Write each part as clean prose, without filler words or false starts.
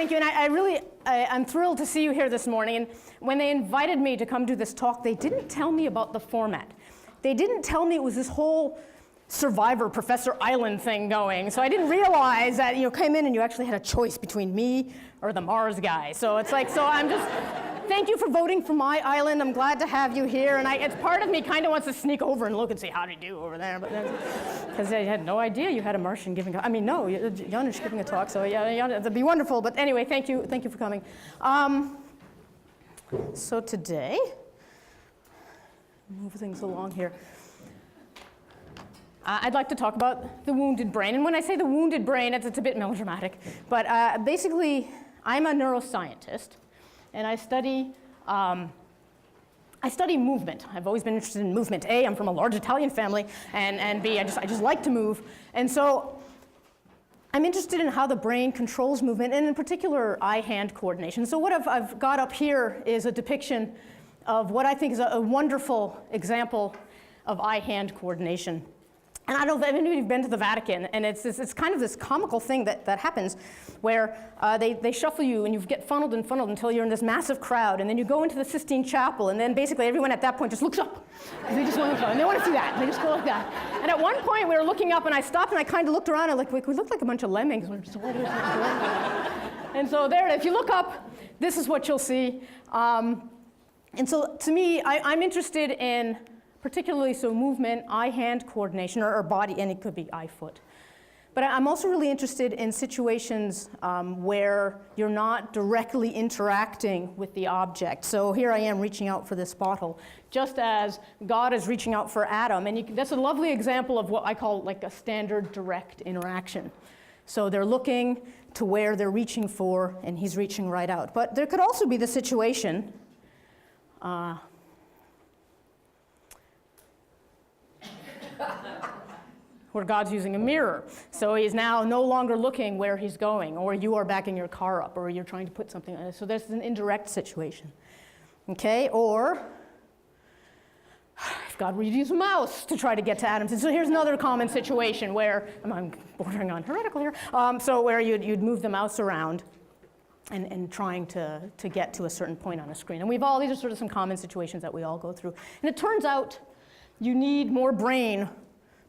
thank you. And I'm thrilled to see you here this morning. And when they invited me to come do this talk, they didn't tell me about the format. They didn't tell me it was this whole Survivor, Professor Island thing going. So I didn't realize that you came in and you actually had a choice between me or the Mars guy. So it's like, so I'm just, thank you for voting for my island. I'm glad to have you here. And it's part of me kind of wants to sneak over and look and see how do you do over there. But because I had no idea you had a Martian giving, I mean, no, Janusz giving a talk. So yeah, that'd be wonderful. But anyway, thank you for coming. So today, move things along here. I'd like to talk about the wounded brain. And when I say the wounded brain, it's a bit melodramatic. But basically, I'm a neuroscientist, and I study movement. I've always been interested in movement. A, I'm from a large Italian family, and B, I just like to move. And so I'm interested in how the brain controls movement, and in particular, eye-hand coordination. So what I've got up here is a depiction of what I think is a wonderful example of eye-hand coordination. And I don't know if anybody's been to the Vatican, and it's kind of this comical thing that happens where they shuffle you and you get funneled and funneled until you're in this massive crowd, and then you go into the Sistine Chapel, and then basically everyone at that point just looks up. They just want to look up, and they want to see that, and they just go like that. And at one point we were looking up, and I stopped and I kind of looked around, and we looked like a bunch of lemmings. We're just, what is that? And so there, if you look up, this is what you'll see. And so to me, I'm interested in particularly so movement, eye-hand coordination, or body, and it could be eye-foot. But I'm also really interested in situations where you're not directly interacting with the object. So here I am reaching out for this bottle, just as God is reaching out for Adam. And that's a lovely example of what I call like a standard direct interaction. So they're looking to where they're reaching for, and he's reaching right out. But there could also be the situation where God's using a mirror. So he's now no longer looking where he's going, or you are backing your car up, or you're trying to put something on it. So there's an indirect situation. Okay, or if God were to use a mouse to try to get to Adam. So here's another common situation where, I'm bordering on heretical here, so where you'd move the mouse around and trying to get to a certain point on a screen. And these are sort of some common situations that we all go through. And it turns out you need more brain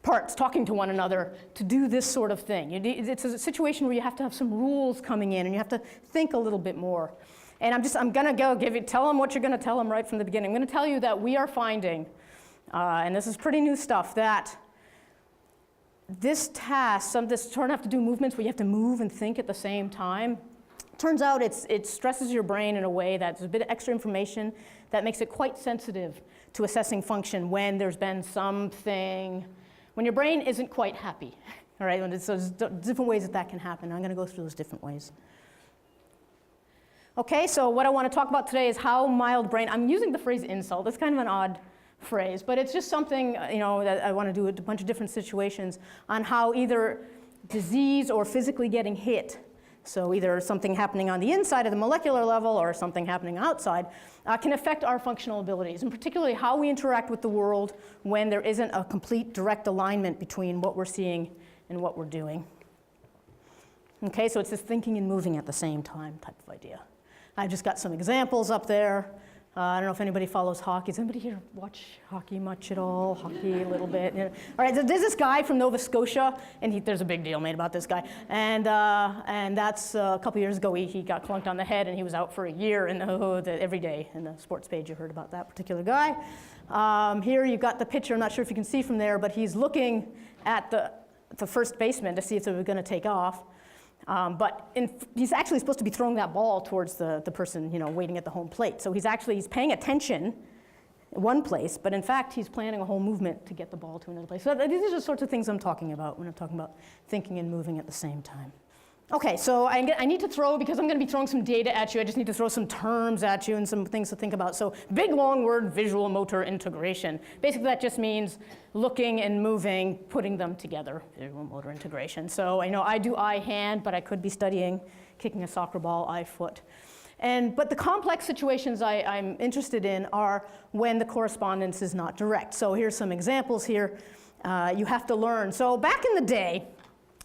parts talking to one another to do this sort of thing. It's a situation where you have to have some rules coming in, and you have to think a little bit more. And I'm going to tell them what you're going to tell them right from the beginning. I'm going to tell you that we are finding, and this is pretty new stuff, that this task, this turn have to do movements where you have to move and think at the same time. Turns out it stresses your brain in a way that's a bit of extra information that makes it quite sensitive to assessing function when there's been something, when your brain isn't quite happy, all right? So there's different ways that can happen. I'm going to go through those different ways. Okay, so what I want to talk about today is how mild brain, I'm using the phrase insult. It's kind of an odd phrase, but it's just something, that I want to do with a bunch of different situations on how either disease or physically getting hit, so either something happening on the inside of the molecular level or something happening outside, can affect our functional abilities, and particularly how we interact with the world when there isn't a complete direct alignment between what we're seeing and what we're doing. Okay, so it's this thinking and moving at the same time type of idea. I've just got some examples up there. I don't know if anybody follows hockey. Does anybody here watch hockey much at all? Hockey a little bit. All right, so there's this guy from Nova Scotia, and there's a big deal made about this guy. And that's a couple years ago, he got clunked on the head, and he was out for a year. And every day in the sports page, you heard about that particular guy. Here you've got the pitcher. I'm not sure if you can see from there, but he's looking at the first baseman to see if they were going to take off. But he's actually supposed to be throwing that ball towards the person, waiting at the home plate. So he's paying attention in one place, but in fact, he's planning a whole movement to get the ball to another place. So these are the sorts of things I'm talking about when I'm talking about thinking and moving at the same time. Okay, so I need to throw, because I'm going to be throwing some data at you, I just need to throw some terms at you and some things to think about. So big, long word, visual motor integration. Basically, that just means looking and moving, putting them together, visual motor integration. So I know I do eye-hand, but I could be studying kicking a soccer ball, eye-foot. But the complex situations I'm interested in are when the correspondence is not direct. So here's some examples here. You have to learn. So back in the day,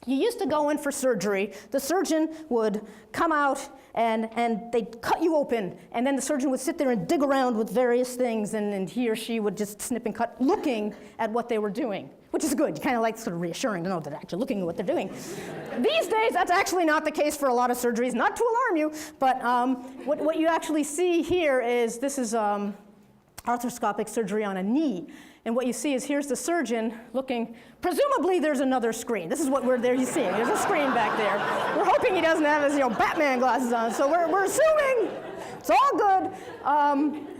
You used to go in for surgery, the surgeon would come out and they'd cut you open, and then the surgeon would sit there and dig around with various things, and he or she would just snip and cut, looking at what they were doing, which is good. You kind of like sort of reassuring to know that they're actually looking at what they're doing. These days, that's actually not the case for a lot of surgeries, not to alarm you, but what you actually see here is, this is arthroscopic surgery on a knee. And what you see is, here's the surgeon looking. Presumably there's another screen. This is what we're there, you see. There's a screen back there. We're hoping he doesn't have his Batman glasses on, so we're assuming it's all good.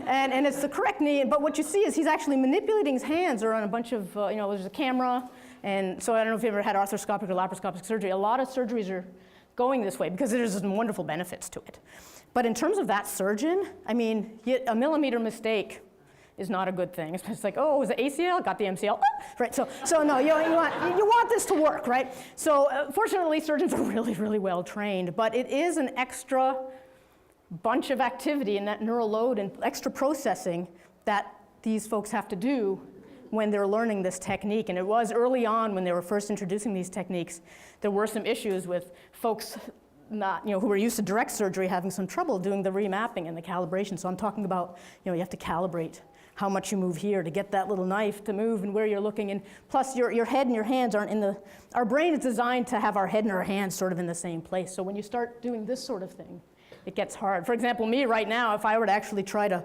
And it's the correct knee, but what you see is he's actually manipulating his hands around a bunch of, there's a camera. And so I don't know if you've ever had arthroscopic or laparoscopic surgery. A lot of surgeries are going this way because there's some wonderful benefits to it. But in terms of that surgeon, I mean, a millimeter mistake is not a good thing. It's like, oh, it was the ACL, got the MCL, right? So no, you want this to work, right? So fortunately, surgeons are really, really well trained, but it is an extra bunch of activity in that neural load and extra processing that these folks have to do when they're learning this technique. And it was early on when they were first introducing these techniques, there were some issues with folks who were used to direct surgery having some trouble doing the remapping and the calibration. So I'm talking about, you have to calibrate how much you move here to get that little knife to move and where you're looking. And plus your head and your hands aren't in the, our brain is designed to have our head and our hands sort of in the same place. So when you start doing this sort of thing, it gets hard. For example, me right now, if I were to actually try to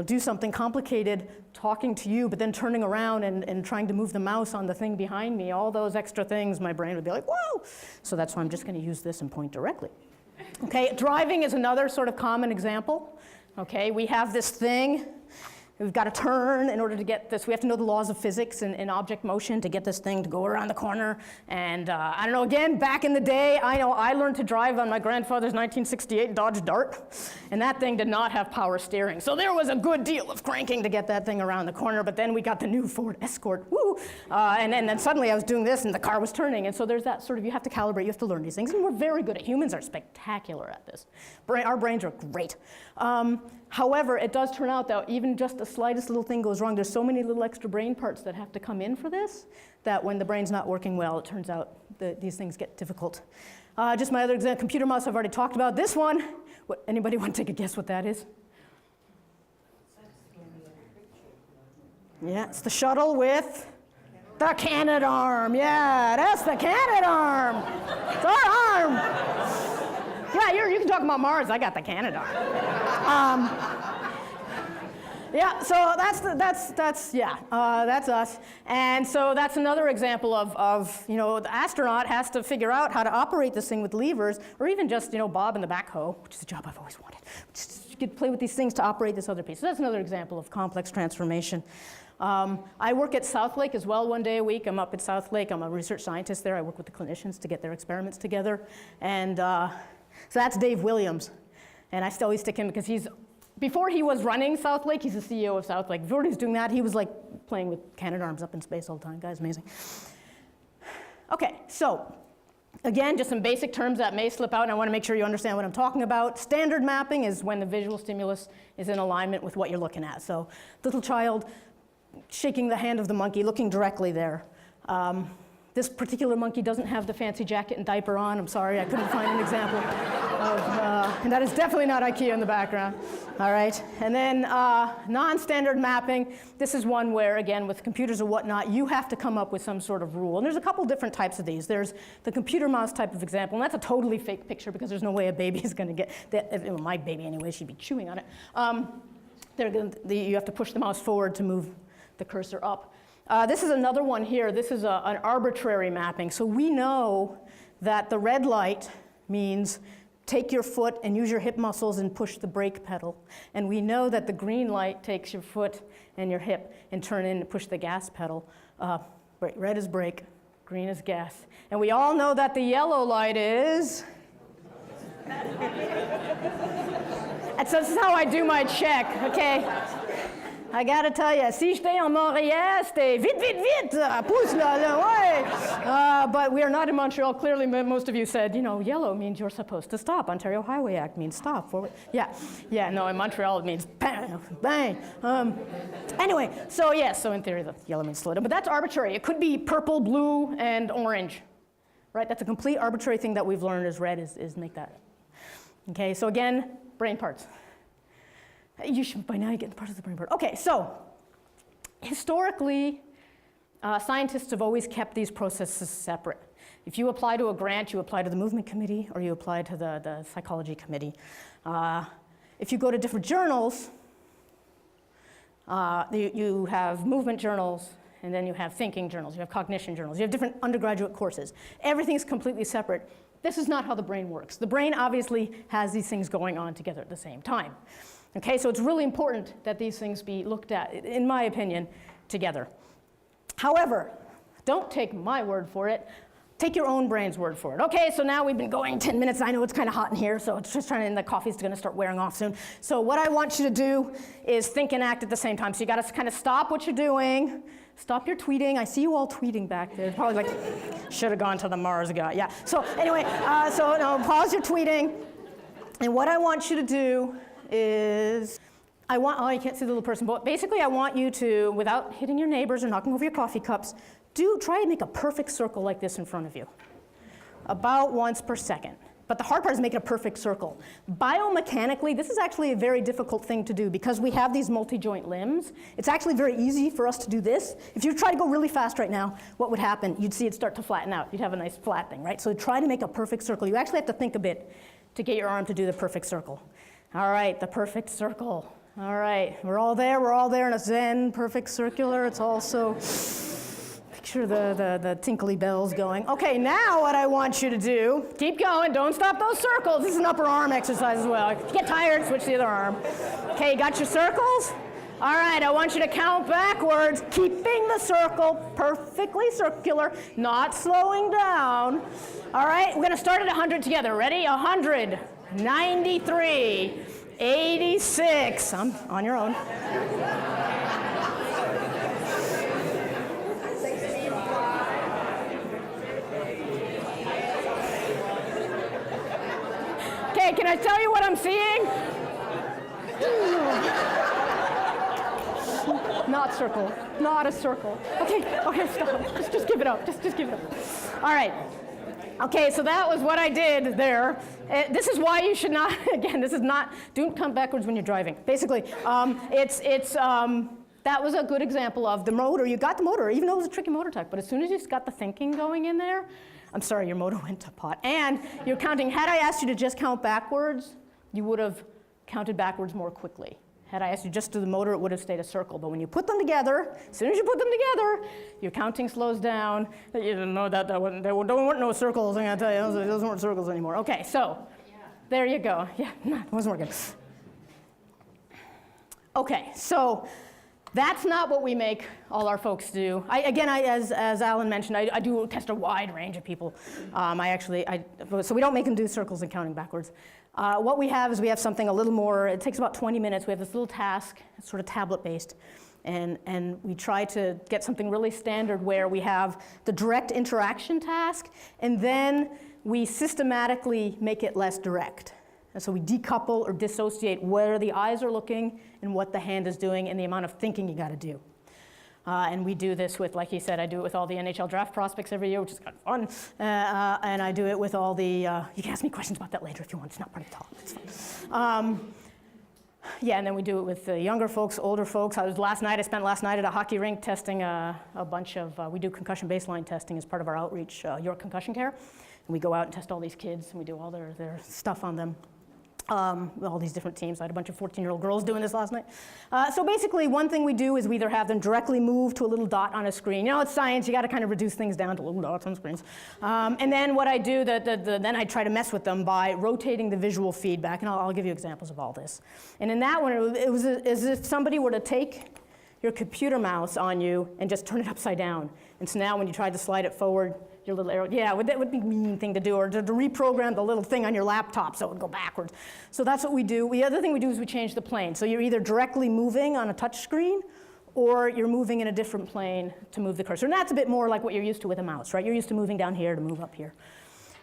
do something complicated, talking to you, but then turning around and trying to move the mouse on the thing behind me, all those extra things, my brain would be like, whoa! So that's why I'm just gonna use this and point directly. Okay, driving is another sort of common example. Okay, we have this thing. We've got to turn in order to get this. We have to know the laws of physics and object motion to get this thing to go around the corner. And I don't know, again, back in the day, I know I learned to drive on my grandfather's 1968 Dodge Dart, and that thing did not have power steering. So there was a good deal of cranking to get that thing around the corner, but then we got the new Ford Escort, woo! And then suddenly I was doing this and the car was turning. And so there's that sort of, you have to calibrate, you have to learn these things. And we're very good at, humans are spectacular at this. Our brains are great. However, it does turn out that even just the slightest little thing goes wrong, there's so many little extra brain parts that have to come in for this, that when the brain's not working well, it turns out that these things get difficult. Just my other example, computer mouse I've already talked about. This one, anybody want to take a guess what that is? Yeah, it's the shuttle with the Canadarm. Yeah, that's the Canadarm. It's our arm. Yeah, you can talk about Mars. I got the Canadarm. Yeah, so that's us. And so that's another example of the astronaut has to figure out how to operate this thing with levers, or even just, Bob in the backhoe, which is a job I've always wanted. Just, you could play with these things to operate this other piece. So that's another example of complex transformation. I work at Southlake as well 1 day a week. I'm up at Southlake. I'm a research scientist there. I work with the clinicians to get their experiments together. And so that's Dave Williams. And I still always stick him because before he was running Southlake, he's the CEO of Southlake. Before he was doing that, he was like playing with Canadarms up in space all the time. Guy's amazing. Okay, so again, just some basic terms that may slip out, and I want to make sure you understand what I'm talking about. Standard mapping is when the visual stimulus is in alignment with what you're looking at. So little child shaking the hand of the monkey, looking directly there. This particular monkey doesn't have the fancy jacket and diaper on. I'm sorry, I couldn't find an example of, and that is definitely not IKEA in the background. All right, and then non-standard mapping. This is one where, again, with computers or whatnot, you have to come up with some sort of rule. And there's a couple different types of these. There's the computer mouse type of example, and that's a totally fake picture because there's no way a baby is going to get that. Well, my baby anyway, she'd be chewing on it. You have to push the mouse forward to move the cursor up. This is another one here. This is an arbitrary mapping. So we know that the red light means take your foot and use your hip muscles and push the brake pedal. And we know that the green light takes your foot and your hip and turn in and push the gas pedal. Red is brake, green is gas. And we all know that the yellow light is... So this is how I do my check, okay? I gotta tell you, si j'étais en Montréal, c'était vite, vite, vite, pousse là, ouais. But we are not in Montreal. Clearly, most of you said, yellow means you're supposed to stop. Ontario Highway Act means stop. Forward. Yeah, no, in Montreal it means bang, bang. Anyway, so in theory, the yellow means slow down. But that's arbitrary. It could be purple, blue, and orange. right? That's a complete arbitrary thing that we've learned as red is make that. Okay, so again, brain parts. You should, by now you get the parts of the brain part. Okay, so historically, scientists have always kept these processes separate. If you apply to a grant, you apply to the movement committee or you apply to the psychology committee. If you go to different journals, you have movement journals, and then you have thinking journals, you have cognition journals, you have different undergraduate courses. Everything's completely separate. This is not how the brain works. The brain obviously has these things going on together at the same time. Okay, so it's really important that these things be looked at, in my opinion, together. However, don't take my word for it. Take your own brain's word for it. Okay, so now we've been going 10 minutes. I know it's kind of hot in here, so it's just and the coffee's going to start wearing off soon. So what I want you to do is think and act at the same time. So you got to kind of stop what you're doing. Stop your tweeting. I see you all tweeting back there. Probably like, should have gone to the Mars guy. Yeah. So anyway, pause your tweeting. And what I want you to do is, oh, you can't see the little person, but basically I want you to, without hitting your neighbors or knocking over your coffee cups, try and make a perfect circle like this in front of you, about once per second. But the hard part is making a perfect circle. Biomechanically, this is actually a very difficult thing to do because we have these multi-joint limbs. It's actually very easy for us to do this. If you try to go really fast right now, what would happen? You'd see it start to flatten out. You'd have a nice flat thing, right? So try to make a perfect circle. You actually have to think a bit to get your arm to do the perfect circle. All right, the perfect circle. All right, we're all there in a Zen, perfect circular. It's also, picture the tinkly bells going. Okay, now what I want you to do, keep going, don't stop those circles. This is an upper arm exercise as well. If you get tired, switch to the other arm. Okay, you got your circles? All right, I want you to count backwards, keeping the circle perfectly circular, not slowing down. All right, we're gonna start at 100 together. Ready? 100, 93, 86, I'm on your own. Okay, can I tell you what I'm seeing? Not circle, not a circle. Okay, stop, just give it up, just give it up. All right. Okay, so that was what I did there. This is why you should not, again, don't come backwards when you're driving. Basically, that was a good example of the motor. You got the motor, even though it was a tricky motor type, but as soon as you got the thinking going in there, I'm sorry, your motor went to pot. And you're counting, had I asked you to just count backwards, you would have counted backwards more quickly. Had I asked you just to do the motor, it would have stayed a circle. But when you put them together, as soon as you put them together, your counting slows down. You didn't know that there weren't no circles, I'm gonna tell you, those weren't circles anymore. Okay, so there you go. Yeah, no, it wasn't working. Okay, so that's not what we make all our folks do. As Alan mentioned, I do test a wide range of people. So we don't make them do circles and counting backwards. What we have is we have something a little more, it takes about 20 minutes. We have this little task, it's sort of tablet-based, and we try to get something really standard where we have the direct interaction task, and then we systematically make it less direct. And so we decouple or dissociate where the eyes are looking and what the hand is doing and the amount of thinking you got to do. And we do this with, like he said, I do it with all the NHL draft prospects every year, which is kind of fun. And I do it with all the, you can ask me questions about that later if you want. It's not part of the talk. It's fun. Yeah, and then we do it with the younger folks, older folks. I spent last night at a hockey rink testing a bunch of, we do concussion baseline testing as part of our outreach, York Concussion Care. And we go out and test all these kids, and we do all their stuff on them. All these different teams. I had a bunch of 14-year-old girls doing this last night. So basically, one thing we do is we either have them directly move to a little dot on a screen. You know, it's science. You got to kind of reduce things down to little dots on screens. And then what I do, then I try to mess with them by rotating the visual feedback. And I'll give you examples of all this. And in that one, it was as if somebody were to take your computer mouse on you and just turn it upside down. And so now when you try to slide it forward, your little arrow, that would be a mean thing to do, or to reprogram the little thing on your laptop so it would go backwards. So that's what we do. The other thing we do is we change the plane. So you're either directly moving on a touch screen, or you're moving in a different plane to move the cursor. And that's a bit more like what you're used to with a mouse, right? You're used to moving down here to move up here.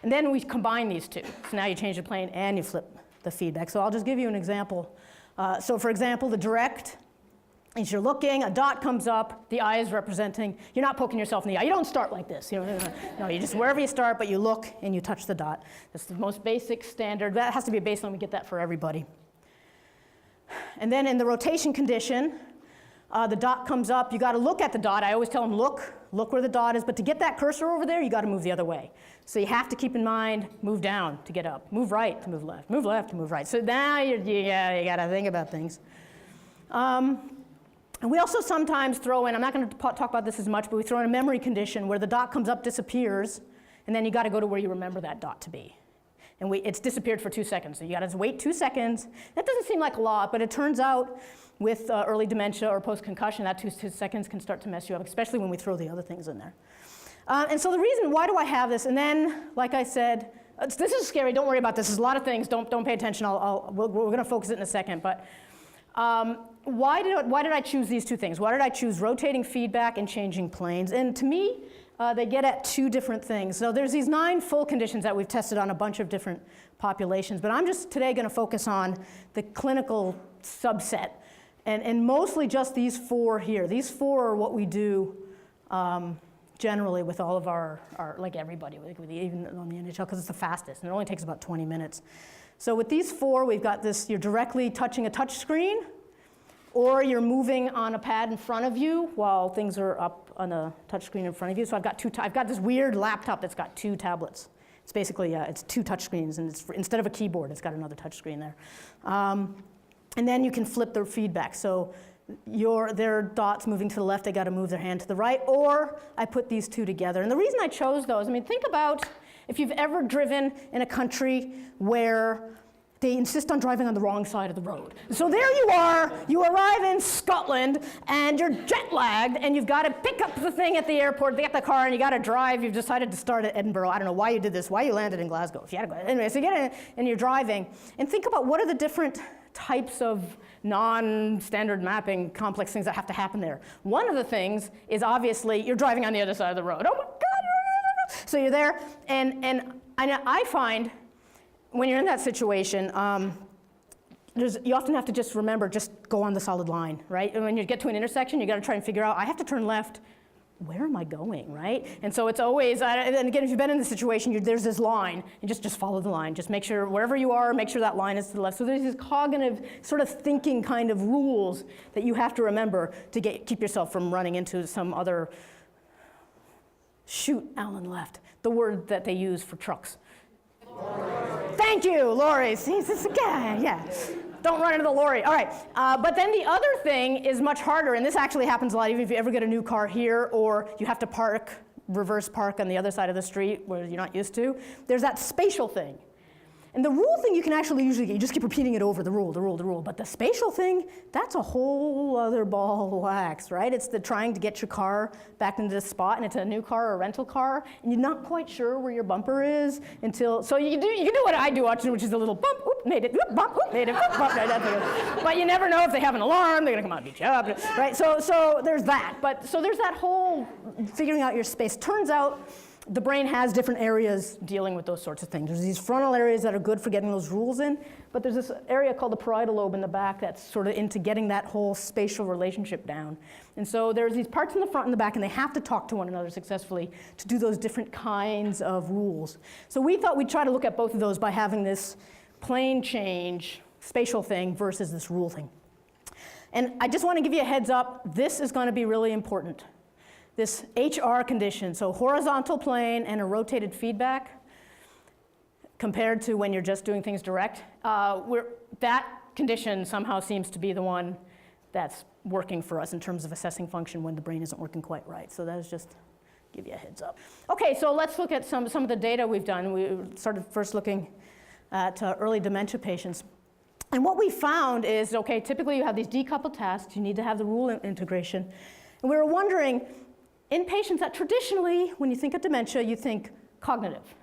And then we combine these two. So now you change the plane and you flip the feedback. So I'll just give you an example. So for example, the direct, As you're looking, a dot comes up, the eye is representing, you're not poking yourself in the eye. You don't start like this. No, you just, wherever you start, but you look and you touch the dot. That's the most basic standard. That has to be a baseline. We get that for everybody. And then in the rotation condition, the dot comes up. You got to look at the dot. I always tell them, look where the dot is. But to get that cursor over there, you got to move the other way. So you have to keep in mind, move down to get up, move right to move left to move right. So now you got to think about things. And we also sometimes throw in, I'm not going to talk about this as much, but we throw in a memory condition where the dot comes up, disappears, and then you got to go to where you remember that dot to be. And it's disappeared for 2 seconds, so you got to wait 2 seconds. That doesn't seem like a lot, but it turns out with early dementia or post-concussion, that 2 seconds can start to mess you up, especially when we throw the other things in there. And so the reason, why do I have this? And then, like I said, this is scary, don't worry about this. There's a lot of things, don't pay attention. We're going to focus it in a second. But why did I choose these two things? Why did I choose rotating feedback and changing planes? And to me, they get at two different things. So there's these 9 full conditions that we've tested on a bunch of different populations, but I'm just today going to focus on the clinical subset, and mostly just these 4 here. These 4 are what we do generally with all of our like everybody, even on the NHL, because it's the fastest, and it only takes about 20 minutes. So with these 4, we've got this, you're directly touching a touch screen, or you're moving on a pad in front of you while things are up on a touch screen in front of you. So I've got this weird laptop that's got 2 tablets. It's basically, it's 2 touch screens, and instead of a keyboard, it's got another touch screen there. And then you can flip the feedback. So their dots moving to the left, they got to move their hand to the right, or I put these 2 together. And the reason I chose those, I mean, think about if you've ever driven in a country where they insist on driving on the wrong side of the road. So there you are, you arrive in Scotland, and you're jet lagged, and you've got to pick up the thing at the airport, get the car, and you got to drive. You've decided to start at Edinburgh. I don't know why you did this, why you landed in Glasgow. If you had to go. Anyway, so you get in, and you're driving, and think about what are the different types of non-standard mapping complex things that have to happen there. One of the things is obviously you're driving on the other side of the road. Oh my God! So you're there, and I find when you're in that situation, you often have to just remember, just go on the solid line, right? And when you get to an intersection, you got to try and figure out, I have to turn left. Where am I going, right? And so it's always, and again, if you've been in the situation, there's this line, and just follow the line. Just make sure, wherever you are, make sure that line is to the left. So there's these cognitive sort of thinking kind of rules that you have to remember to keep yourself from running into some other, shoot, Alan left, the word that they use for trucks. Thank you, lorries. He's this guy, yeah. Don't run into the lorry. All right, but then the other thing is much harder, and this actually happens a lot, even if you ever get a new car here, or you have to reverse park on the other side of the street where you're not used to. There's that spatial thing. And the rule thing you can actually usually get, you just keep repeating it over, the rule. But the spatial thing, that's a whole other ball of wax, right? It's the trying to get your car back into the spot, and it's a new car or a rental car, and you're not quite sure where your bumper is until, so you can do what I do, which is a little bump, oop, made it, oop, bump, oop, made it, oop, bump, right, but you never know if they have an alarm, they're gonna come out and beat you up, right? So there's that, so there's that whole figuring out your space. Turns out, the brain has different areas dealing with those sorts of things. There's these frontal areas that are good for getting those rules in, but there's this area called the parietal lobe in the back that's sort of into getting that whole spatial relationship down. And so there's these parts in the front and the back, and they have to talk to one another successfully to do those different kinds of rules. So we thought we'd try to look at both of those by having this plane change spatial thing versus this rule thing. And I just want to give you a heads up, this is going to be really important. This HR condition, so horizontal plane and a rotated feedback, compared to when you're just doing things direct, that condition somehow seems to be the one that's working for us in terms of assessing function when the brain isn't working quite right. So that is just give you a heads up. Okay, so let's look at some of the data we've done. We started first looking at early dementia patients. And what we found is, okay, typically you have these decoupled tasks. You need to have the rule integration. And we were wondering, in patients that traditionally, when you think of dementia, you think cognitive.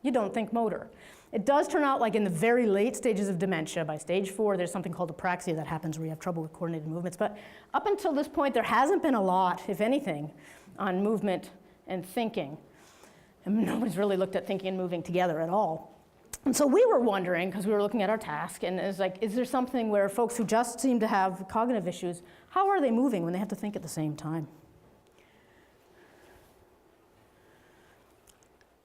You don't think motor. It does turn out like in the very late stages of dementia, by stage 4, there's something called apraxia that happens where you have trouble with coordinated movements. But up until this point, there hasn't been a lot, if anything, on movement and thinking. And nobody's really looked at thinking and moving together at all. And so we were wondering, because we were looking at our task, and it's like, is there something where folks who just seem to have cognitive issues, how are they moving when they have to think at the same time?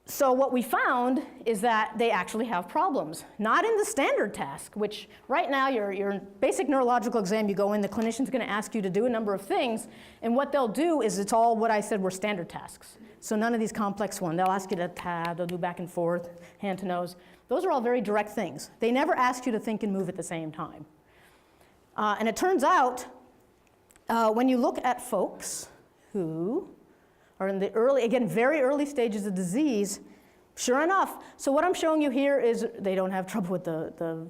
So what we found is that they actually have problems. Not in the standard task, which right now your basic neurological exam, you go in, the clinician's going to ask you to do a number of things, and what they'll do is it's all what I said were standard tasks. So none of these complex ones. They'll ask you to tab, they'll do back and forth, hand to nose. Those are all very direct things. They never ask you to think and move at the same time. And it turns out, when you look at folks who are in the early, again, very early stages of disease, sure enough. So what I'm showing you here is they don't have trouble with the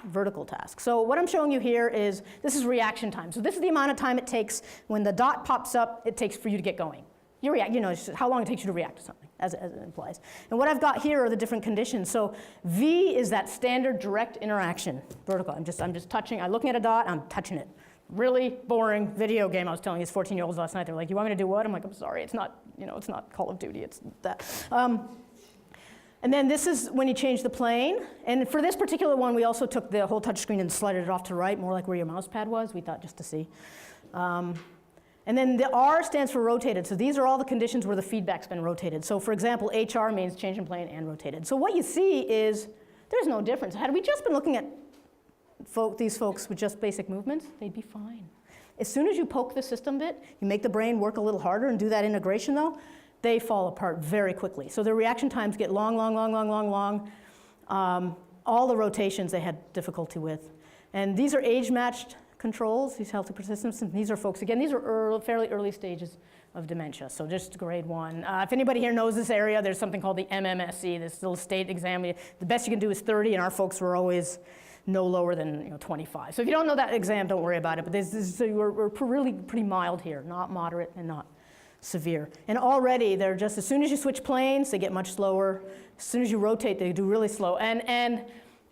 vertical task. So what I'm showing you here is, this is reaction time. So this is the amount of time it takes when the dot pops up, it takes for you to get going. You react, you know, it's just how long it takes you to react to something, as it implies. And what I've got here are the different conditions. So V is that standard direct interaction, vertical. I'm just touching, I'm looking at a dot, I'm touching it. Really boring video game I was telling these 14-year-olds last night. They're like, you want me to do what? I'm like, I'm sorry, it's not, you know, it's not Call of Duty, it's that. And then this is when you change the plane. And for this particular one, we also took the whole touch screen and slided it off to right, more like where your mouse pad was, we thought, just to see. And then the R stands for rotated. So these are all the conditions where the feedback's been rotated. So for example, HR means change in plane and rotated. So what you see is there's no difference. Had we just been looking at these folks with just basic movements, they'd be fine. As soon as you poke the system bit, you make the brain work a little harder and do that integration though, they fall apart very quickly. So their reaction times get long. All the rotations they had difficulty with. And these are age-matched controls, these healthy participants, and these are folks, again, these are fairly early stages of dementia, so just grade 1. If anybody here knows this area, there's something called the MMSE, this little state exam. The best you can do is 30, and our folks were always no lower than 25. So if you don't know that exam, don't worry about it. But so we're really pretty mild here, not moderate and not severe. And already they're just, as soon as you switch planes, they get much slower. As soon as you rotate, they do really slow. And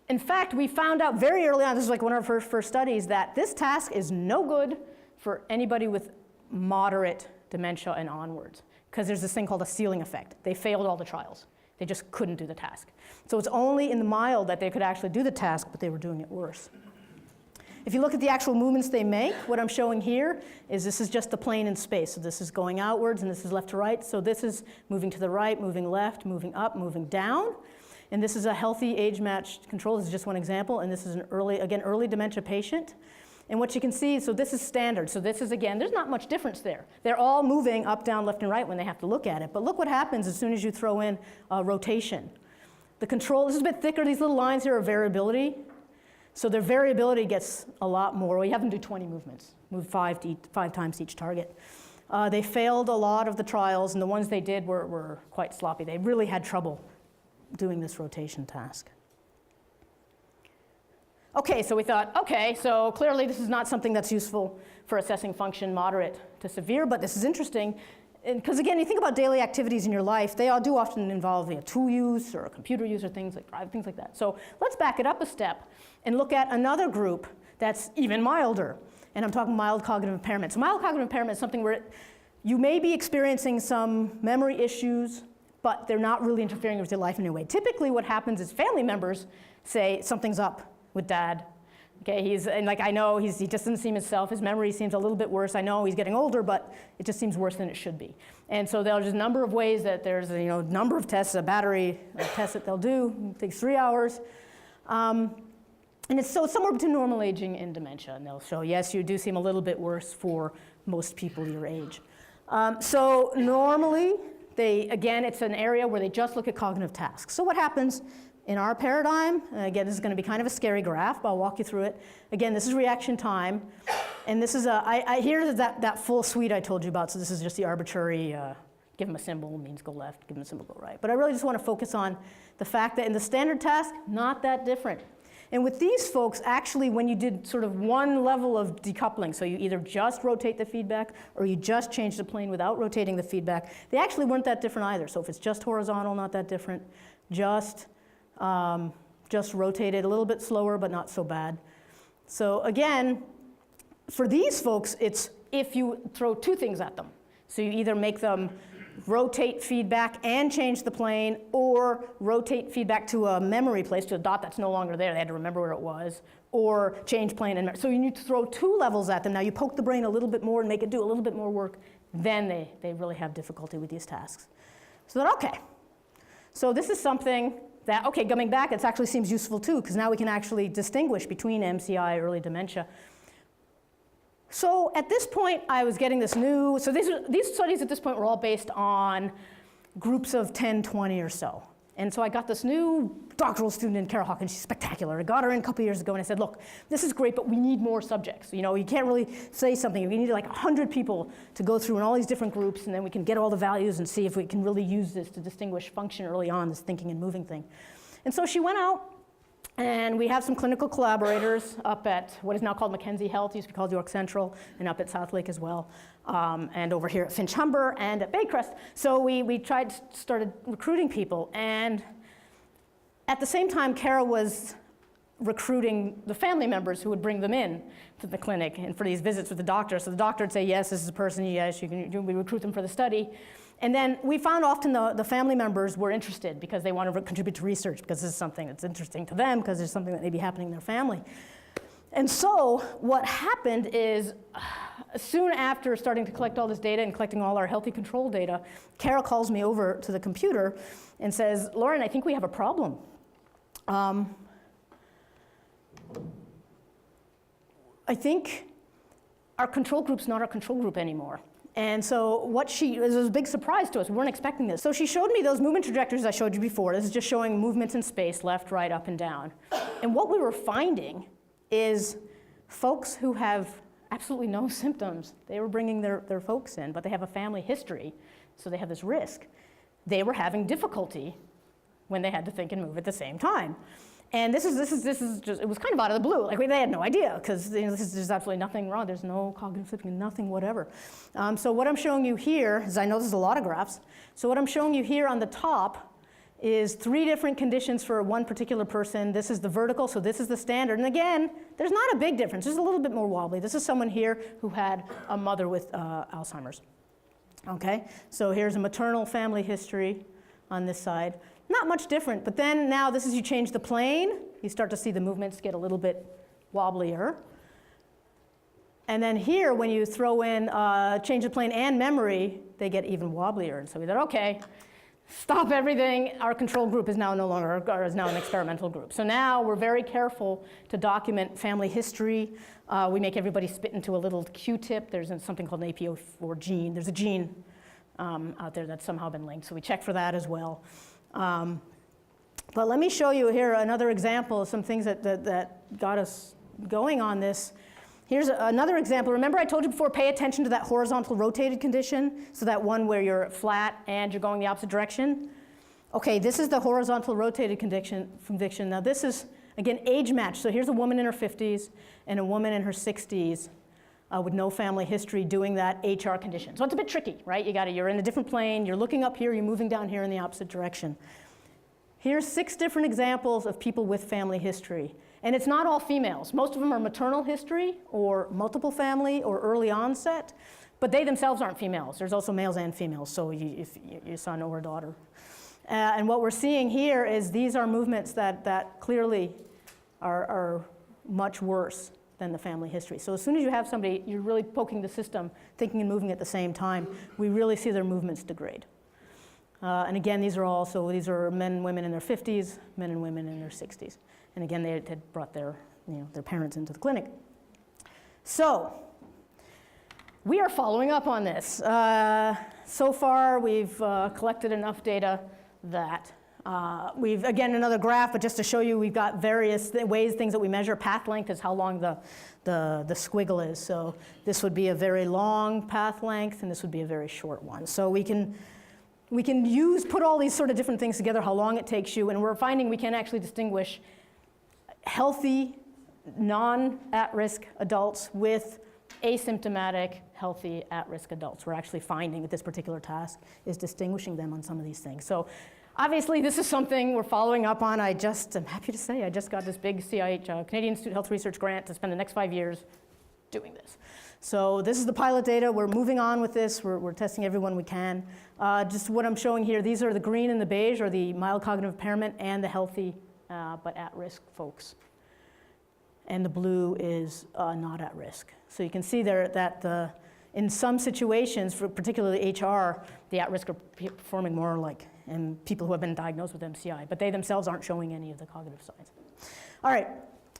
in fact, we found out very early on, this is like one of our first studies, that this task is no good for anybody with moderate dementia and onwards, because there's this thing called a ceiling effect. They failed all the trials. They just couldn't do the task. So it's only in the mild that they could actually do the task, but they were doing it worse. If you look at the actual movements they make, what I'm showing here is this is just the plane in space. So this is going outwards, and this is left to right. So this is moving to the right, moving left, moving up, moving down. And this is a healthy age-matched control. This is just one example. And this is an early dementia patient. And what you can see, so this is standard. So this is, again, there's not much difference there. They're all moving up, down, left, and right when they have to look at it. But look what happens as soon as you throw in rotation. The control, this is a bit thicker. These little lines here are variability. So their variability gets a lot more. We have them do 20 movements, move 5 times each target. They failed a lot of the trials, and the ones they did were quite sloppy. They really had trouble doing this rotation task. Okay, so we thought, okay, so clearly this is not something that's useful for assessing function moderate to severe, but this is interesting. Because again, you think about daily activities in your life, they all do often involve tool use or computer use or things like that. So let's back it up a step and look at another group that's even milder. And I'm talking mild cognitive impairment. So mild cognitive impairment is something where you may be experiencing some memory issues, but they're not really interfering with your life in any way. Typically what happens is family members say something's up with dad. Okay, and like I know he just doesn't seem himself. His memory seems a little bit worse. I know he's getting older, but it just seems worse than it should be. And so there's a number of ways that there's a number of tests, a battery of tests that they'll do. It takes 3 hours. And it's somewhere between normal aging and dementia. And they'll show, yes, you do seem a little bit worse for most people your age. So normally, again, it's an area where they just look at cognitive tasks. So what happens in our paradigm, again, this is going to be kind of a scary graph, but I'll walk you through it. Again, this is reaction time. And this is here that full suite I told you about. So this is just the arbitrary, give them a symbol means go left, give them a symbol go right. But I really just want to focus on the fact that in the standard task, not that different. And with these folks, actually, when you did sort of one level of decoupling, so you either just rotate the feedback or you just change the plane without rotating the feedback, they actually weren't that different either. So if it's just horizontal, not that different. Just rotate it a little bit slower, but not so bad. So again, for these folks, it's if you throw two things at them. So you either make them rotate feedback and change the plane, or rotate feedback to a memory place, to a dot that's no longer there. They had to remember where it was, or change plane. And so you need to throw 2 levels at them. Now you poke the brain a little bit more and make it do a little bit more work. Then they really have difficulty with these tasks. So that, okay. So this is something that, okay, coming back, it actually seems useful too, because now we can actually distinguish between MCI, early dementia. So at this point, I was getting this new, so these studies at this point were all based on groups of 10, 20 or so. And so I got this new doctoral student in Carol Hawkins. She's spectacular. I got her in a couple years ago, and I said, look, this is great, but we need more subjects. You know, you can't really say something. We need like 100 people to go through in all these different groups, and then we can get all the values and see if we can really use this to distinguish function early on, this thinking and moving thing. And so she went out, and we have some clinical collaborators up at what is now called Mackenzie Health, used to be called York Central, and up at Southlake as well, and over here at Finch Humber and at Baycrest. So we started recruiting people, and at the same time, Kara was recruiting the family members who would bring them in to the clinic and for these visits with the doctor. So the doctor would say, yes, this is a person, yes, you can, we recruit them for the study. And then we found often the family members were interested because they want to contribute to research, because this is something that's interesting to them, because there's something that may be happening in their family. And so what happened is, soon after starting to collect all this data and collecting all our healthy control data, Kara calls me over to the computer and says, Lauren, I think we have a problem. I think our control group's not our control group anymore. And so it was a big surprise to us. We weren't expecting this. So she showed me those movement trajectories I showed you before. This is just showing movements in space, left, right, up, and down. And what we were finding is folks who have absolutely no symptoms, they were bringing their folks in, but they have a family history, so they have this risk. They were having difficulty when they had to think and move at the same time. And this is just, it was kind of out of the blue. Like, they had no idea, because there's absolutely nothing wrong. There's no cognitive flipping, nothing, whatever. So what I'm showing you here is, I know this is a lot of graphs. So what I'm showing you here on the top is 3 different conditions for one particular person. This is the vertical, so this is the standard. And again, there's not a big difference. There's a little bit more wobbly. This is someone here who had a mother with Alzheimer's. Okay, so here's a maternal family history on this side. Not much different, but then now this is, you change the plane, you start to see the movements get a little bit wobblier. And then here, when you throw in change the plane and memory, they get even wobblier. And so we thought, okay, stop everything. Our control group is now no longer, or is now an experimental group. So now we're very careful to document family history. We make everybody spit into a little Q-tip. There's something called an APO4 gene. There's a gene out there that's somehow been linked, so we check for that as well. But let me show you here another example of some things that got us going on this. Here's another example. Remember I told you before, pay attention to that horizontal rotated condition, so that one where you're flat and you're going the opposite direction. Okay, this is the horizontal rotated condition. Now this is, again, age match. So here's a woman in her 50s and a woman in her 60s with no family history doing that HR condition. So it's a bit tricky, right? You're in a different plane, you're looking up here, you're moving down here in the opposite direction. Here's 6 different examples of people with family history. And it's not all females. Most of them are maternal history or multiple family or early onset, but they themselves aren't females. There's also males and females, so if your son or daughter. And what we're seeing here is these are movements that clearly are much worse than the family history. So as soon as you have somebody, you're really poking the system, thinking and moving at the same time, we really see their movements degrade. And again, these are men and women in their 50s, men and women in their 60s. And again, they had brought their parents into the clinic. So we are following up on this. So far, we've collected enough data that again, another graph, but just to show you, we've got various things that we measure. Path length is how long the squiggle is. So this would be a very long path length, and this would be a very short one. So we can put all these sort of different things together, how long it takes you, and we're finding we can actually distinguish healthy, non-at-risk adults with asymptomatic, healthy, at-risk adults. We're actually finding that this particular task is distinguishing them on some of these things. So obviously, this is something we're following up on. I'm happy to say, I just got this big CIH, Canadian Institute Health Research grant to spend the next 5 years doing this. So this is the pilot data. We're moving on with this. We're testing everyone we can. Just what I'm showing here, these are the green and the beige are the mild cognitive impairment and the healthy but at-risk folks. And the blue is not at risk. So you can see there that in some situations, for particularly HR, the at-risk are performing more like people who have been diagnosed with MCI, but they themselves aren't showing any of the cognitive signs. All right.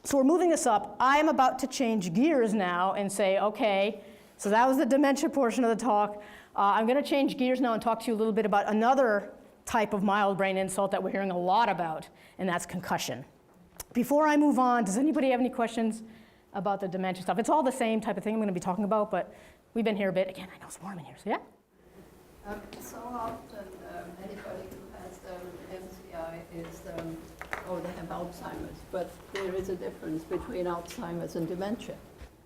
So we're moving this up. I am about to change gears now and say, okay, so that was the dementia portion of the talk. I'm going to change gears now and talk to you a little bit about another type of mild brain insult that we're hearing a lot about, and that's concussion. Before I move on, does anybody have any questions about the dementia stuff? It's all the same type of thing I'm going to be talking about, but we've been here a bit. Again, I know it's warm in here, so yeah? So often, anybody who has MCI is, they have Alzheimer's, but there is a difference between Alzheimer's and dementia.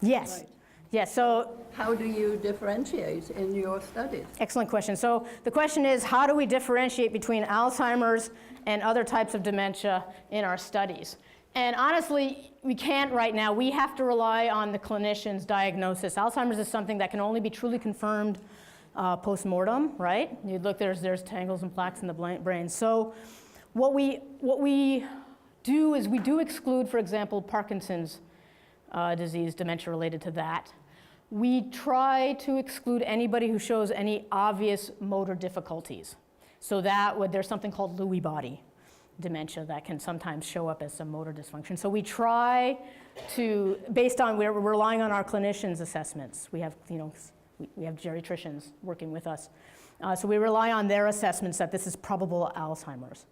Yes. Right. Yes, so how do you differentiate in your studies? Excellent question. So the question is, how do we differentiate between Alzheimer's and other types of dementia in our studies? And honestly, we can't right now. We have to rely on the clinician's diagnosis. Alzheimer's is something that can only be truly confirmed post-mortem, right? You look, there's tangles and plaques in the brain. So what we do is we do exclude, for example, Parkinson's disease, dementia related to that. We try to exclude anybody who shows any obvious motor difficulties. So there's something called Lewy body dementia that can sometimes show up as some motor dysfunction. So we try to, based on, we're relying on our clinicians' assessments. We have, we have geriatricians working with us. So we rely on their assessments that this is probable Alzheimer's.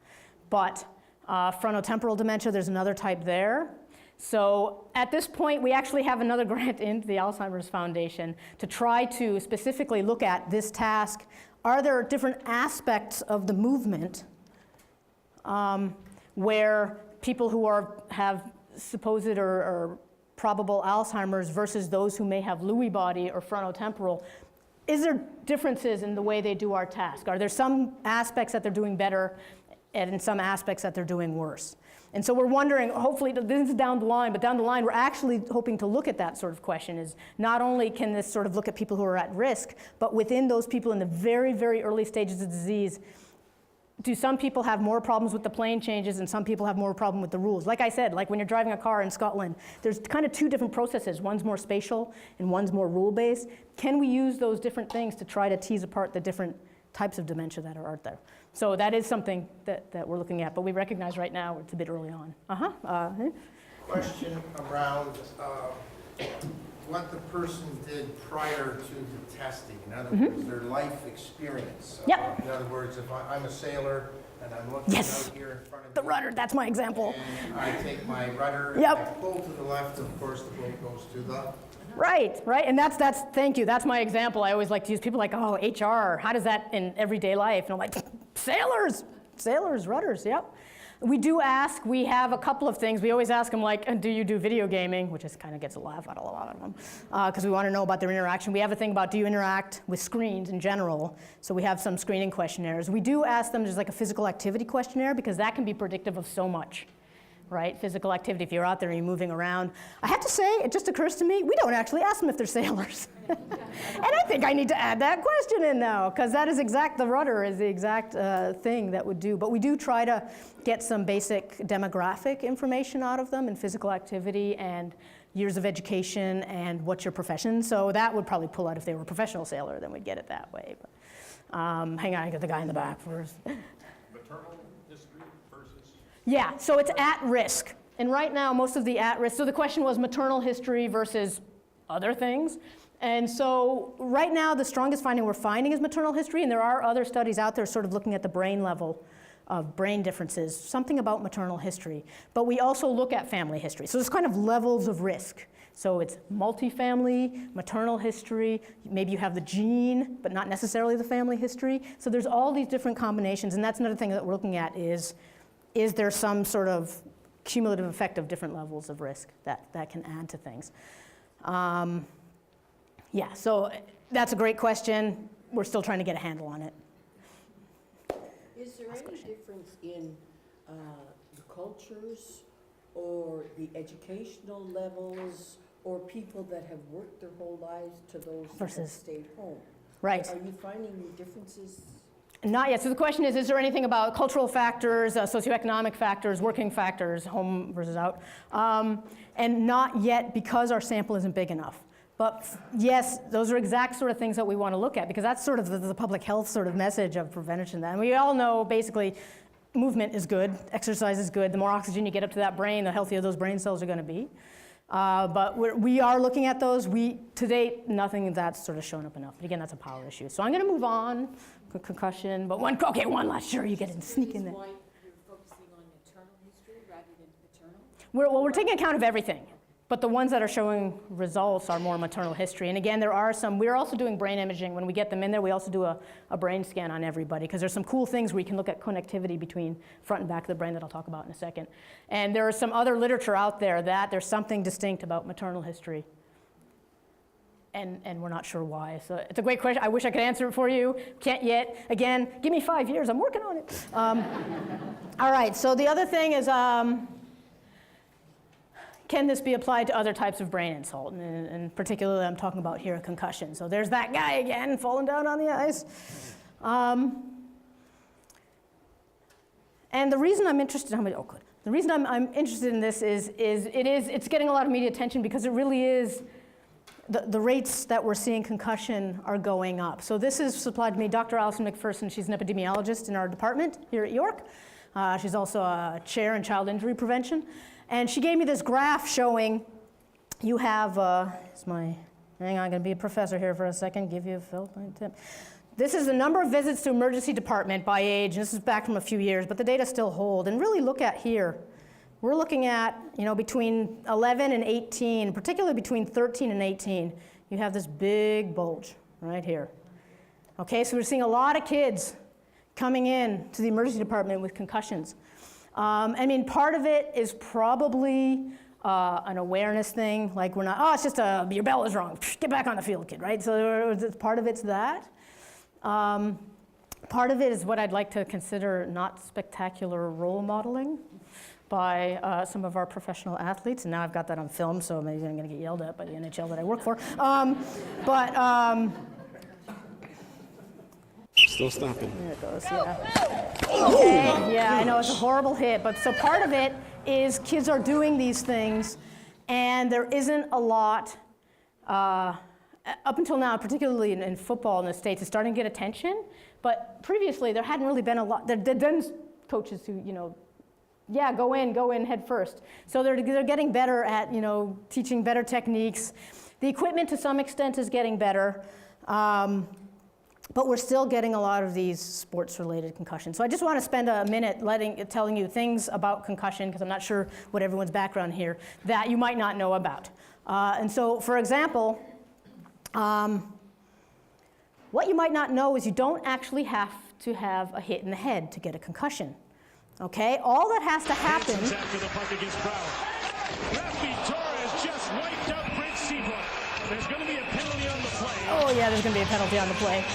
But frontotemporal dementia, there's another type there. So at this point, we actually have another grant into the Alzheimer's Foundation to try to specifically look at this task. Are there different aspects of the movement where people who have supposed or probable Alzheimer's versus those who may have Lewy body or frontotemporal, is there differences in the way they do our task? Are there some aspects that they're doing better and in some aspects that they're doing worse? And so we're wondering, hopefully, this is down the line, but down the line, we're actually hoping to look at that sort of question is not only can this sort of look at people who are at risk, but within those people in the very, very early stages of disease, do some people have more problems with the plane changes and some people have more problem with the rules? Like I said, like when you're driving a car in Scotland, there's kind of two different processes. One's more spatial and one's more rule-based. Can we use those different things to try to tease apart the different types of dementia that are out there? So that is something that we're looking at, but we recognize right now it's a bit early on. Question around what the person did prior to the testing. In other words, their life experience. Yep. In other words, if I'm a sailor and I'm looking out here in front of the rudder, that's my example. And I take my rudder, Yep. I pull to the left, of course the boat goes to the... Right, and that's thank you, that's my example. I always like to use people like, oh, HR, how does that in everyday life? And I'm like, sailors, rudders, yep. We do ask, we have a couple of things. We always ask them like, do you do video gaming? Which just kind of gets a laugh out of a lot of them, because we want to know about their interaction. We have a thing about, do you interact with screens in general? So we have some screening questionnaires. We do ask them just like a physical activity questionnaire, because that can be predictive of so much. Right, physical activity, if you're out there and you're moving around. I have to say, it just occurs to me, we don't actually ask them if they're sailors. And I think I need to add that question in now, because that is the rudder is the exact thing that would do. But we do try to get some basic demographic information out of them and physical activity and years of education and what's your profession. So that would probably pull out if they were a professional sailor, then we'd get it that way. But, hang on, I got the guy in the back first. Maternal history versus? Yeah, so it's at risk. And right now, most of the at risk, so the question was maternal history versus other things. And so right now, the strongest finding we're finding is maternal history, and there are other studies out there sort of looking at the brain level of brain differences, something about maternal history. But we also look at family history. So there's kind of levels of risk. So it's multifamily, maternal history, maybe you have the gene, but not necessarily the family history. So there's all these different combinations, and that's another thing that we're looking at is there some sort of cumulative effect of different levels of risk that can add to things? Yeah, so that's a great question. We're still trying to get a handle on it. Is there any difference in the cultures or the educational levels or people that have worked their whole lives to those that have Versus- stayed home? Right. Are you finding any differences? Not yet. So the question is there anything about cultural factors, socioeconomic factors, working factors, home versus out? And not yet because our sample isn't big enough. But yes, those are exact sort of things that we want to look at because that's sort of the public health sort of message of prevention. And we all know basically movement is good, exercise is good. The more oxygen you get up to that brain, the healthier those brain cells are going to be. But we are looking at those. To date, nothing that's sort of shown up enough. But again, that's a power issue. So I'm going to move on. Concussion, but one last, sure, you get to sneak in there. Why you're focusing on maternal history rather than paternal? We're taking account of everything, but the ones that are showing results are more maternal history. And again, there are some, we're also doing brain imaging. When we get them in there, we also do a brain scan on everybody because there's some cool things where you can look at connectivity between front and back of the brain that I'll talk about in a second. And there is some other literature out there that there's something distinct about maternal history. And we're not sure why. So it's a great question. I wish I could answer it for you. Can't yet. Again, give me 5 years. I'm working on it. All right, so the other thing is, can this be applied to other types of brain insult? And particularly I'm talking about here a concussion. So there's that guy again, falling down on the ice. And the reason I'm interested, the reason I'm interested in this is it's getting a lot of media attention because it really is. The rates that we're seeing concussion are going up. So this is supplied to me, Dr. Alison McPherson. She's an epidemiologist in our department here at York. She's also a chair in child injury prevention. And she gave me this graph showing you have, hang on, I'm going to be a professor here for a second, give you a fill tip. This is the number of visits to emergency department by age, and this is back from a few years, but the data still hold. And really look at here. We're looking at, between 11 and 18, particularly between 13 and 18, you have this big bulge right here. Okay, so we're seeing a lot of kids coming in to the emergency department with concussions. Part of it is probably an awareness thing, like we're not, it's just your bell is wrong, get back on the field, kid, right? So part of it's that. Part of it is what I'd like to consider not spectacular role modeling by some of our professional athletes, and now I've got that on film, so maybe I'm going to get yelled at by the NHL that I work for. Still stopping. There it goes, yeah. Okay, yeah, I know it's a horrible hit, but so part of it is kids are doing these things, and there isn't a lot, up until now, particularly in football in the States, it's starting to get attention, but previously there hadn't really been a lot. There'd been coaches who, go in head first. So they're getting better at, teaching better techniques. The equipment to some extent is getting better, but we're still getting a lot of these sports-related concussions. So I just want to spend a minute telling you things about concussion, because I'm not sure what everyone's background here, that you might not know about. And so, for example, what you might not know is you don't actually have to have a hit in the head to get a concussion. Okay, all that has to happen. After the puck against Brower. Rafi Torres just wiped out Brent Seabrook. There's going to be a penalty on the play. Oh yeah, there's going to be a penalty on the play.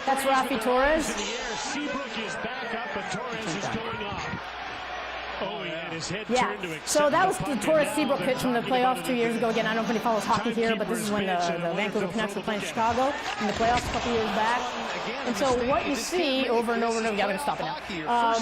That's Rafi Torres. In the air, Seabrook is back up, but Torres is going off. Oh, he had his head turned to accept so that was the the puck, Torres and Seabrook now pitch from the we're playoffs talking 2 years ago. Again, I don't know if anybody follows hockey here, but this is when the Vancouver Canucks were playing Chicago in the playoffs a couple years back. And so what you see over and over and over, yeah, I'm going to stop it now.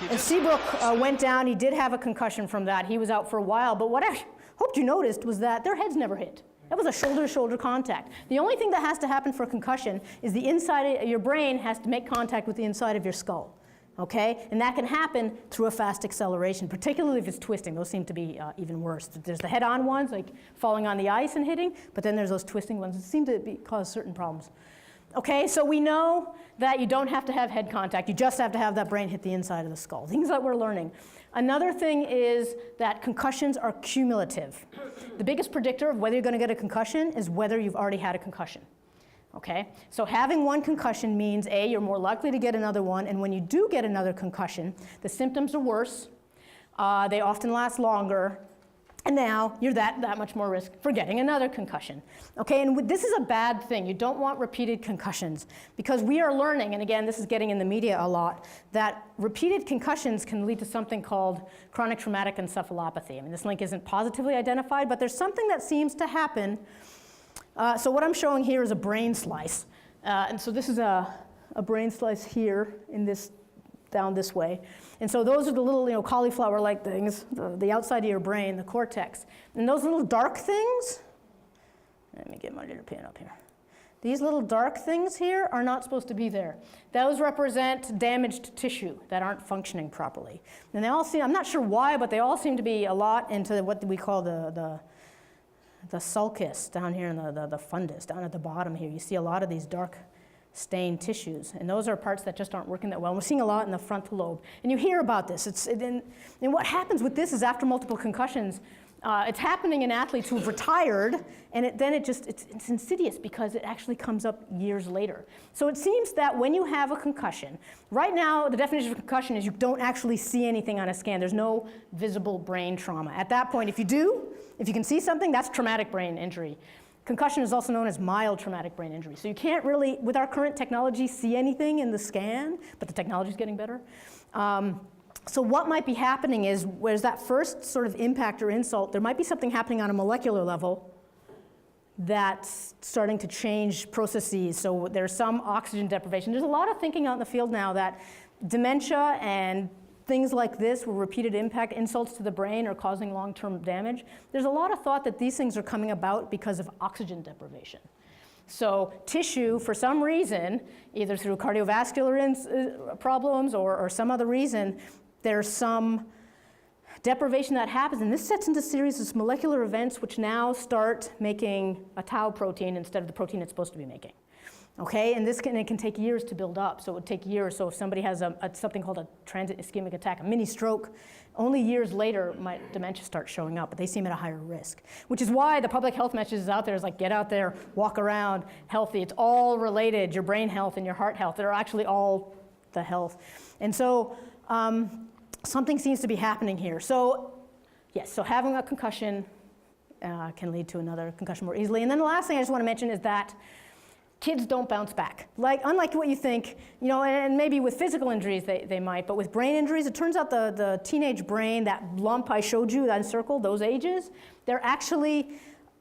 And Seabrook went down. He did have a concussion from that. He was out for a while. But what I hoped you noticed was that their heads never hit. That was a shoulder-to-shoulder contact. The only thing that has to happen for a concussion is the inside of your brain has to make contact with the inside of your skull. Okay? And that can happen through a fast acceleration, particularly if it's twisting. Those seem to be even worse. There's the head-on ones, like falling on the ice and hitting, but then there's those twisting ones that seem to cause certain problems. Okay, so we know that you don't have to have head contact. You just have to have that brain hit the inside of the skull. Things that we're learning. Another thing is that concussions are cumulative. The biggest predictor of whether you're going to get a concussion is whether you've already had a concussion. Okay, so having one concussion means A, you're more likely to get another one, and when you do get another concussion, the symptoms are worse, they often last longer, And now you're that much more risk for getting another concussion. Okay, and this is a bad thing. You don't want repeated concussions because we are learning, and again, this is getting in the media a lot, that repeated concussions can lead to something called chronic traumatic encephalopathy. I mean, this link isn't positively identified, but there's something that seems to happen. So what I'm showing here is a brain slice. And so this is a brain slice here in this, down this way. And so those are the little, cauliflower-like things, the outside of your brain, the cortex. And those little dark things, let me get my little pen up here. These little dark things here are not supposed to be there. Those represent damaged tissue that aren't functioning properly. And they all seem, I'm not sure why, but they all seem to be a lot into what we call the sulcus down here in the fundus, down at the bottom here. You see a lot of these dark stained tissues, and those are parts that just aren't working that well. And we're seeing a lot in the frontal lobe. And you hear about this. And what happens with this is after multiple concussions, it's happening in athletes who've retired, and it's insidious because it actually comes up years later. So it seems that when you have a concussion, right now the definition of concussion is you don't actually see anything on a scan. There's no visible brain trauma. At that point, if you can see something, that's traumatic brain injury. Concussion is also known as mild traumatic brain injury. So you can't really, with our current technology, see anything in the scan, but the technology is getting better. So what might be happening is, where's that first sort of impact or insult, there might be something happening on a molecular level that's starting to change processes. So there's some oxygen deprivation. There's a lot of thinking out in the field now that dementia and things like this, where repeated impact insults to the brain are causing long-term damage. There's a lot of thought that these things are coming about because of oxygen deprivation. Tissue, for some reason, either through cardiovascular problems or some other reason, there's some deprivation that happens, and this sets into a series of molecular events which now start making a tau protein instead of the protein it's supposed to be making. Okay, and it can take years to build up, so it would take years. So if somebody has something called a transient ischemic attack, a mini stroke, only years later might dementia start showing up, but they seem at a higher risk. Which is why the public health messages out there is like, get out there, walk around, healthy. It's all related, your brain health and your heart health. They're actually all the health. And so something seems to be happening here. So yes, so having a concussion can lead to another concussion more easily. And then the last thing I just want to mention is that kids don't bounce back. Unlike what you think, and maybe with physical injuries they might, but with brain injuries, it turns out the teenage brain, that lump I showed you, that circle, those ages, they're actually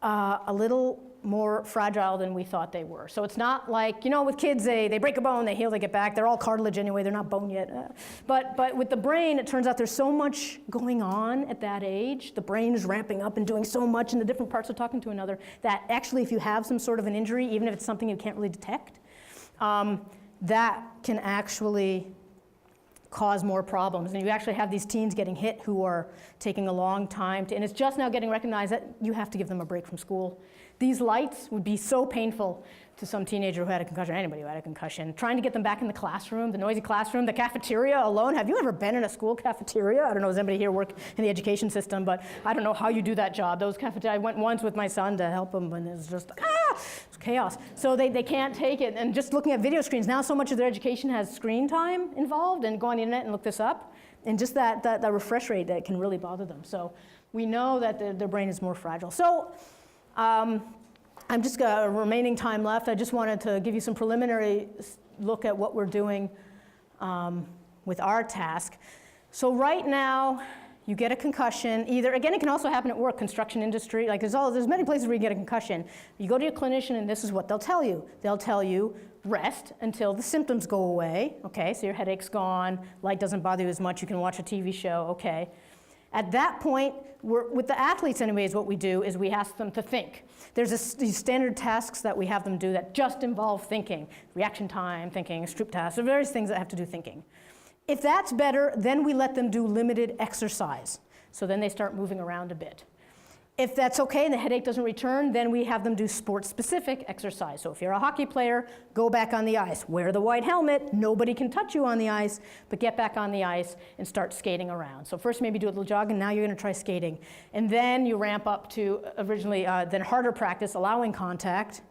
a little more fragile than we thought they were. So it's not like, with kids, they break a bone, they heal, they get back, they're all cartilage anyway, they're not bone yet. But with the brain, it turns out there's so much going on at that age. The brain is ramping up and doing so much, and the different parts are talking to another, that actually if you have some sort of an injury, even if it's something you can't really detect, that can actually cause more problems. And you actually have these teens getting hit who are taking a long time and it's just now getting recognized that you have to give them a break from school. These lights would be so painful to some teenager who had a concussion, or anybody who had a concussion. Trying to get them back in the classroom, the noisy classroom, the cafeteria alone. Have you ever been in a school cafeteria? I don't know, does anybody here work in the education system, but I don't know how you do that job. Those cafeteria, I went once with my son to help him, and it was just, it's chaos. So they can't take it. And just looking at video screens, now so much of their education has screen time involved, and go on the internet and look this up. And just that refresh rate, that can really bother them. So we know that their brain is more fragile. So I'm just got remaining time left. I just wanted to give you some preliminary look at what we're doing with our task. So right now, you get a concussion. Again, it can also happen at work, construction industry. Like there's many places where you get a concussion. You go to your clinician, and this is what they'll tell you. They'll tell you, rest until the symptoms go away. Okay, so your headache's gone, light doesn't bother you as much, you can watch a TV show, okay. At that point, with the athletes anyways, what we do is we ask them to think. There's these standard tasks that we have them do that just involve thinking. Reaction time, thinking, Stroop tasks, there are various things that have to do thinking. If that's better, then we let them do limited exercise. So then they start moving around a bit. If that's okay and the headache doesn't return, then we have them do sport-specific exercise. So if you're a hockey player, go back on the ice. Wear the white helmet. Nobody can touch you on the ice, but get back on the ice and start skating around. So first maybe do a little jogging, now you're going to try skating. And then you ramp up to then harder practice, allowing contact.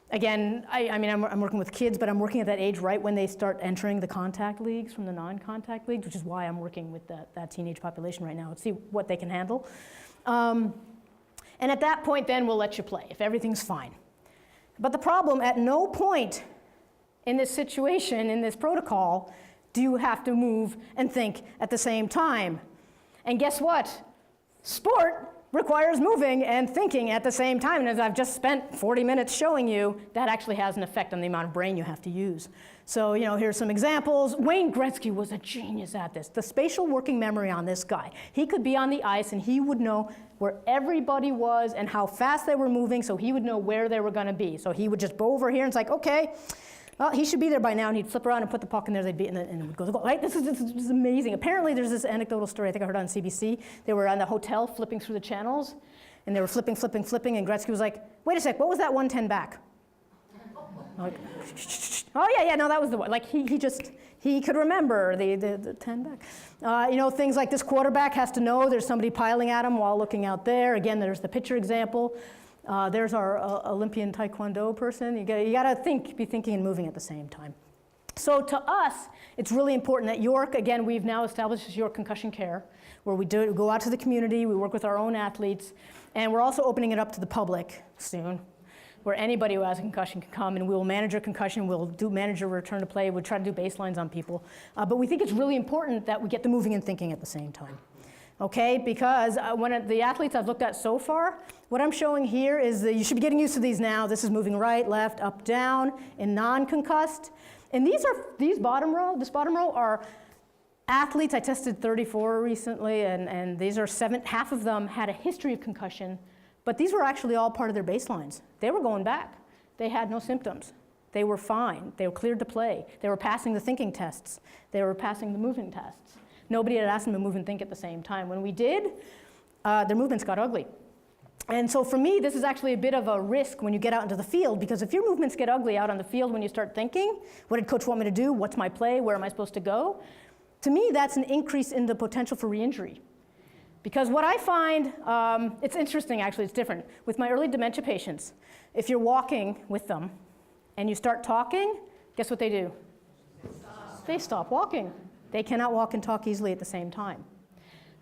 Again, I'm working with kids, but I'm working at that age right when they start entering the contact leagues from the non-contact leagues, which is why I'm working with that teenage population right now to see what they can handle. And at that point, then we'll let you play if everything's fine. But the problem, at no point in this situation, in this protocol, do you have to move and think at the same time. And guess what? Sport requires moving and thinking at the same time. And as I've just spent 40 minutes showing you, that actually has an effect on the amount of brain you have to use. So, here's some examples. Wayne Gretzky was a genius at this. The spatial working memory on this guy. He could be on the ice and he would know where everybody was and how fast they were moving, so he would know where they were going to be. So he would just go over here and it's like, okay, well, he should be there by now, and he'd flip around and put the puck in there, and it would go to goal. Right? This is amazing. Apparently, there's this anecdotal story I think I heard on CBC. They were on the hotel flipping through the channels, and they were flipping, and Gretzky was like, wait a sec, what was that 110 back? Like, oh, yeah, no, that was the one. Like, he could remember the 10 back. Things like this quarterback has to know there's somebody piling at him while looking out there. Again, there's the pitcher example. There's our Olympian Taekwondo person. You got to be thinking and moving at the same time. So to us, it's really important at York, again, we've now established this York Concussion Care, where we go out to the community, we work with our own athletes, and we're also opening it up to the public soon, where anybody who has a concussion can come, and we'll manage a concussion, we'll manage a return to play, we'll try to do baselines on people. But we think it's really important that we get the moving and thinking at the same time. Okay, because the athletes I've looked at so far, what I'm showing here is that you should be getting used to these now. This is moving right, left, up, down in non-concussed. And this bottom row are athletes. I tested 34 recently, and these are half of them had a history of concussion, but these were actually all part of their baselines. They were going back. They had no symptoms. They were fine. They were cleared to play. They were passing the thinking tests. They were passing the moving tests. Nobody had asked them to move and think at the same time. When we did, their movements got ugly. And so for me, this is actually a bit of a risk when you get out into the field, because if your movements get ugly out on the field when you start thinking, what did coach want me to do? What's my play? Where am I supposed to go? To me, that's an increase in the potential for re-injury. Because what I find, it's interesting actually, it's different. With my early dementia patients, if you're walking with them and you start talking, guess what they do? They stop walking. They cannot walk and talk easily at the same time.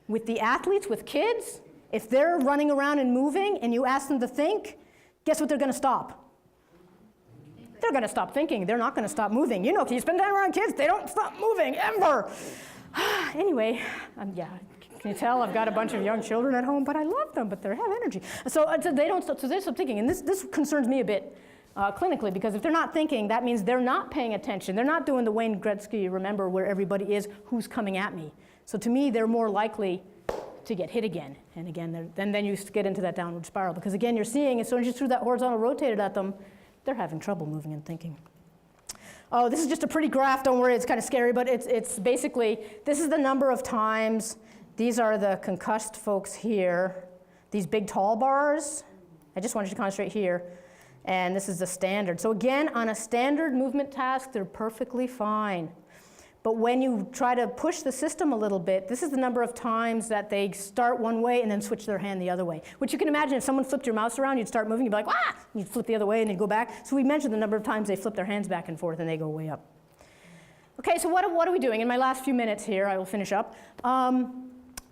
With the athletes, with kids, if they're running around and moving and you ask them to think, guess what they're going to stop? They're going to stop thinking. They're not going to stop moving. You spend time around kids, they don't stop moving, ever. Anyway, yeah, can you tell I've got a bunch of young children at home, but I love them, but they have energy. So they don't stop, so they stop thinking, and this concerns me a bit. Clinically, because if they're not thinking, that means they're not paying attention. They're not doing the Wayne Gretzky, remember where everybody is, who's coming at me. So to me, they're more likely to get hit again. And again, then you get into that downward spiral. Because again, you're seeing, as soon as you threw that horizontal rotated at them, they're having trouble moving and thinking. Oh, this is just a pretty graph. Don't worry, it's kind of scary, but it's basically, this is the number of times. These are the concussed folks here. These big tall bars. I just wanted you to concentrate here. And this is the standard. So again, on a standard movement task, they're perfectly fine. But when you try to push the system a little bit, this is the number of times that they start one way and then switch their hand the other way. Which you can imagine, if someone flipped your mouse around, you'd start moving, you'd be like, ah! You'd flip the other way and then go back. So we measured the number of times they flip their hands back and forth and they go way up. Okay, so what are we doing? In my last few minutes here, I will finish up.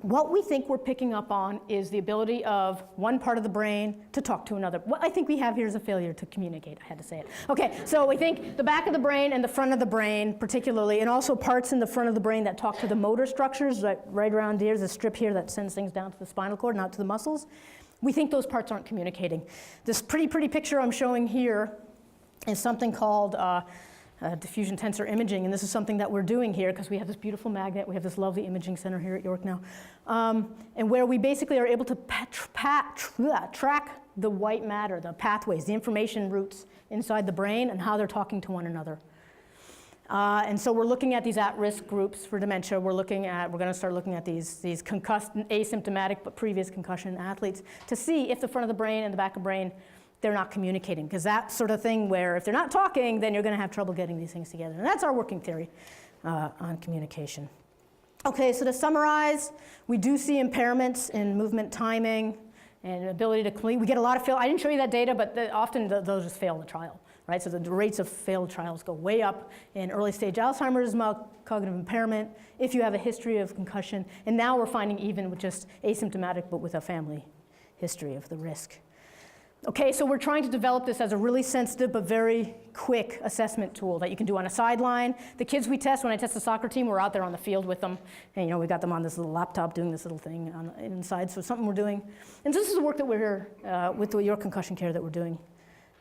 What we think we're picking up on is the ability of one part of the brain to talk to another. What I think we have here is a failure to communicate. I had to say it. Okay, so we think the back of the brain and the front of the brain particularly, and also parts in the front of the brain that talk to the motor structures, right around here, there's a strip here that sends things down to the spinal cord and out to the muscles. We think those parts aren't communicating. This pretty picture I'm showing here is something called diffusion tensor imaging, and this is something that we're doing here because we have this beautiful magnet, we have this lovely imaging center here at York now, and where we basically are able to track the white matter, the pathways, the information routes inside the brain and how they're talking to one another. And so we're looking at these at-risk groups for dementia. We're going to start looking at these concussed, asymptomatic but previous concussion athletes to see if the front of the brain and the back of the brain, they're not communicating, because that sort of thing where if they're not talking, then you're going to have trouble getting these things together. And that's our working theory on communication. Okay, so to summarize, we do see impairments in movement timing, and ability to clean. We get a lot of fail. I didn't show you that data, but often those just fail the trial, right? So the rates of failed trials go way up in early stage Alzheimer's, cognitive impairment, if you have a history of concussion. And now we're finding even with just asymptomatic, but with a family history of the risk. Okay, so we're trying to develop this as a really sensitive but very quick assessment tool that you can do on a sideline. The kids we test, when I test the soccer team, we're out there on the field with them. And we got them on this little laptop doing this little thing inside, so it's something we're doing. And this is the work that we're with the York Concussion Care that we're doing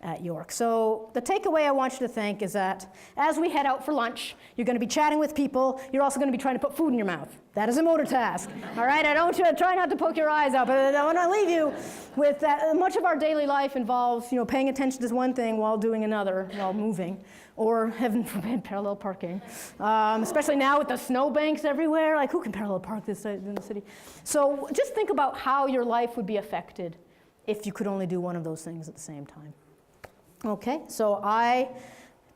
at York. So the takeaway I want you to think is that as we head out for lunch, you're going to be chatting with people. You're also going to be trying to put food in your mouth. That is a motor task. All right, I don't want you to try not to poke your eyes out, but I want to leave you with that. Much of our daily life involves, paying attention to one thing while doing another, while moving, or heaven forbid, parallel parking. Especially now with the snowbanks everywhere. Like, who can parallel park this in the city? So just think about how your life would be affected if you could only do one of those things at the same time. Okay, so I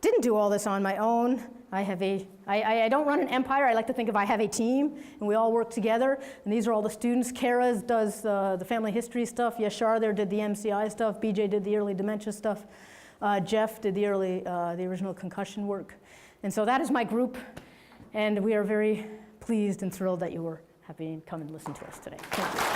didn't do all this on my own. I don't run an empire. I like to think of I have a team, and we all work together. And these are all the students. Kara does the family history stuff. Yashar there did the MCI stuff. BJ did the early dementia stuff. Jeff did the original concussion work. And so that is my group, and we are very pleased and thrilled that you were happy to come and listen to us today. Thank you.